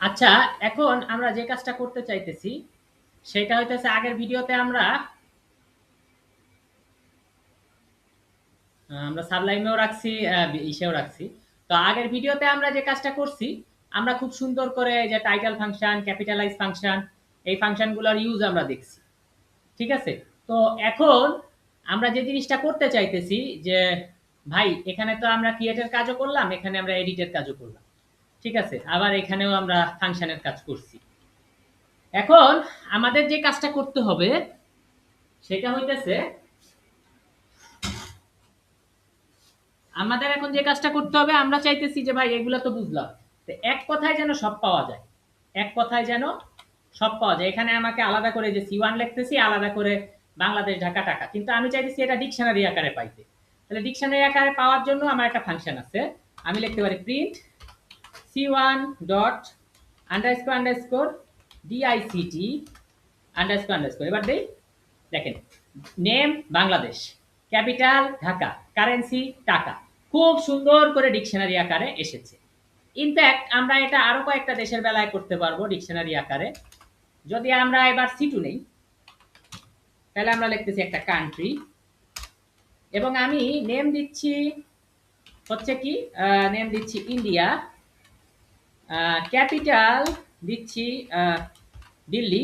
আচ্ছা, এখন আমরা যে কাজটা করতে চাইতেছি সেটা হইতেছে আগের ভিডিওতে আমরা সাবলাইমেও রাখছি, ইসেও রাখছি। তো আগের ভিডিওতে আমরা যে কাজটা করছি, আমরা খুব সুন্দর করে যে টাইটেল ফাংশন, ক্যাপিটালাইজ ফাংশন, এই ফাংশনগুলোর ইউজ আমরা দেখছি। ঠিক আছে? তো এখন আমরা যে জিনিসটা করতে চাইতেছি যে ভাই এখানে তো আমরা ক্রিয়েটের কাজও করলাম, এখানে আমরা এডিটের কাজও করলাম। ঠিক আছে? আবার এখানেও আমরা ফাংশনের কাজ করছি। এখন আমাদের যে কাজটা করতে হবে সেটা হইতেছে, আমাদের এখন যে কাজটা করতে হবে, আমরা চাইতেছি যে ভাই এগুলো তো বুঝলাম, তো এক কথায় যেন সব পাওয়া যায়। এক কথায় যেন সব পাওয়া যায়। এখানে আমাকে আলাদা করে যে C1 লিখতেছি, আলাদা করে বাংলাদেশ, ঢাকা, টাকা, কিন্তু আমি চাইতেছি এটা ডিকশনারি আকারে পাইতে। তাহলে ডিকশনারি আকারে পাওয়ার জন্য আমার একটা ফাংশন আছে। আমি লিখতে পারি print C1 dot underscore underscore DICT underscore underscore. এবার দেই, দেখেন, name Bangladesh, capital Dhaka, currency taka, খুব সুন্দর করে ডিকশনারি আকারে এসেছে। ইনফ্যাক্ট আমরা এটা আরো কয়েকটা দেশের বেলায় করতে পারবো ডিকশনারি আকারে। যদি আমরা এবার C2 নেই, তাহলে আমরা লিখতেছি একটা কান্ট্রি, এবং আমি নেম দিচ্ছি হচ্ছে কি, নেম দিচ্ছি ইন্ডিয়া, ক্যাপিটাল দিচ্ছি দিল্লি।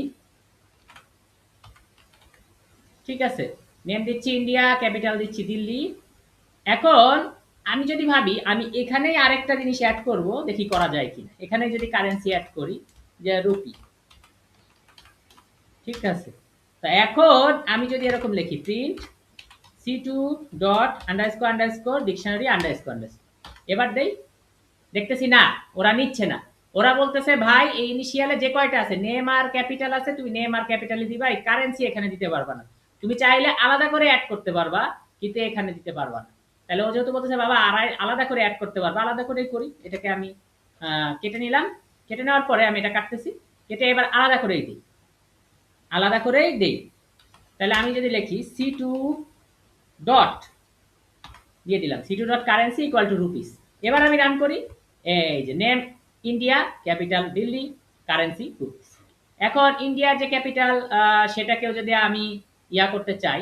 ঠিক আছে, নেম দিচ্ছি ইন্ডিয়া, ক্যাপিটাল দিচ্ছি দিল্লি। এখন আমি যদি ভাবি আমি এখানেই আরেকটা জিনিস অ্যাড করব, দেখি করা যায় কিনা। এখানে যদি কারেন্সি অ্যাড করি, যে রুপি। ঠিক আছে, তো এখন আমি যদি এরকম লিখি print C2 dot underscore underscore dictionary underscore underscore, এবার দেই, দেখতেছি না, ওরা নিচ্ছে না। ওরা বলতেছে ভাই এই ইনিশিয়ালে যে কয়টা আছে, নেম আর ক্যাপিটাল আছে, তুমি নেম আর ক্যাপিটালে দিবা, এই কারেন্সি এখানে দিতে পারবা না। তুমি চাইলে আলাদা করে অ্যাড করতে পারবা, কিন্তু এখানে দিতে পারবা না। তাহলে ও যেহেতু বলতেছে বাবা আলাদা করে অ্যাড করতে পারবা, আলাদা করেই করি। এটাকে আমি কেটে নিলাম। কেটে নেওয়ার পরে আমি এটা কাটতেছি, কেটে এবার আলাদা করেই দিই, আলাদা করেই দিই। তাহলে আমি যদি লিখি C2 ডট, দিয়ে দিলাম C2 dot currency equal to rupees. এবার আমি রান করি, এই যে name India, capital Delhi, currency rupees. এখন ইন্ডিয়ার যে ক্যাপিটাল, সেটাকেও যদি আমি ইয়া করতে চাই,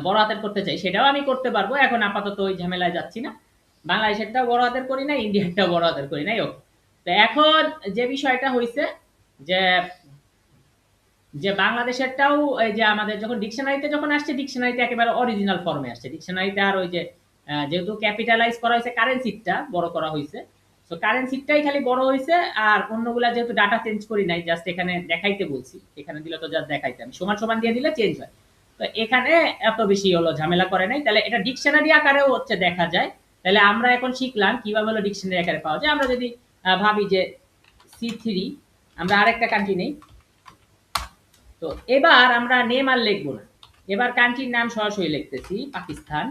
বড় হাতের করতে চাই, সেটাও আমি করতে পারবো। এখন আপাতত ওই ঝামেলায় যাচ্ছি না। বাংলাদেশেরটাও বড় হাতের করি নাই, ইন্ডিয়ারটাও বড় হাতের করি নাই। ওকে, তো এখন যে বিষয়টা হয়েছে যে যে বাংলাদেশেরটাও এই যে আমাদের যখন ডিকশনারিতে যখন আসছে, ডিকশনারিতে একেবারে অরিজিনাল ফর্মে আসছে। ডিকশনারিতে আর ওই যে যেহেতু ক্যাপিটালাইজ করা হয়েছে, কারেন্সিটা বড় করা হয়েছে, তো কারেন্সিটাই খালি বড় হয়েছে। আর অন্যগুলা যেহেতু ডাটা চেঞ্জ করি নাই, জাস্ট এখানে দেখাইতে বলছি, এখানে দিলে তো জাস্ট দেখাইতে, আমি সমান সমান দিয়ে দিলে চেঞ্জ হয়। তো এখানে এত বেশি হলো ঝামেলা করে নাই। তাহলে এটা ডিকশনারি আকারেও হচ্ছে দেখা যায়। তাহলে আমরা এখন শিখলাম কিভাবে হলো ডিকশনারি আকারে পাওয়া যায়। আমরা যদি ভাবি যে C3, আমরা আরেকটা কান্ট্রি নেই, তো এবার আমরা নেম আর লিখবো না, এবার কান্ট্রির নাম সরাসরি লিখতেছি পাকিস্তান।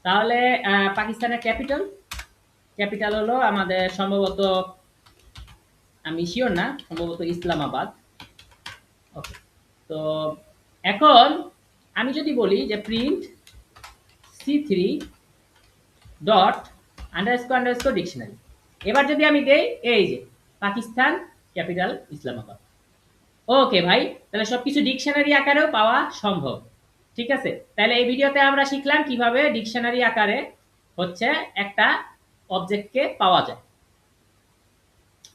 তাহলে পাকিস্তানের ক্যাপিটাল, ক্যাপিটাল হলো আমাদের সম্ভবত, আমি শিওর না, সম্ভবত ইসলামাবাদ। ওকে, তো এখন আমি যদি বলি যে print C3 dot underscore underscore dictionary, এবার যদি আমি দেই এই যে পাকিস্তান, ক্যাপিটাল ইসলামাবাদ। ওকে ভাই, তাহলে সবকিছু ডিকশনারি আকারেও পাওয়া সম্ভব। ঠিক আছে, তাহলে এই ভিডিওতে আমরা শিখলাম কিভাবে ডিকশনারি আকারে হচ্ছে একটা অবজেক্টকে পাওয়া যায়।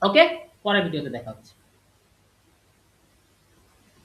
ওকে, পরের ভিডিওতে দেখা হচ্ছে।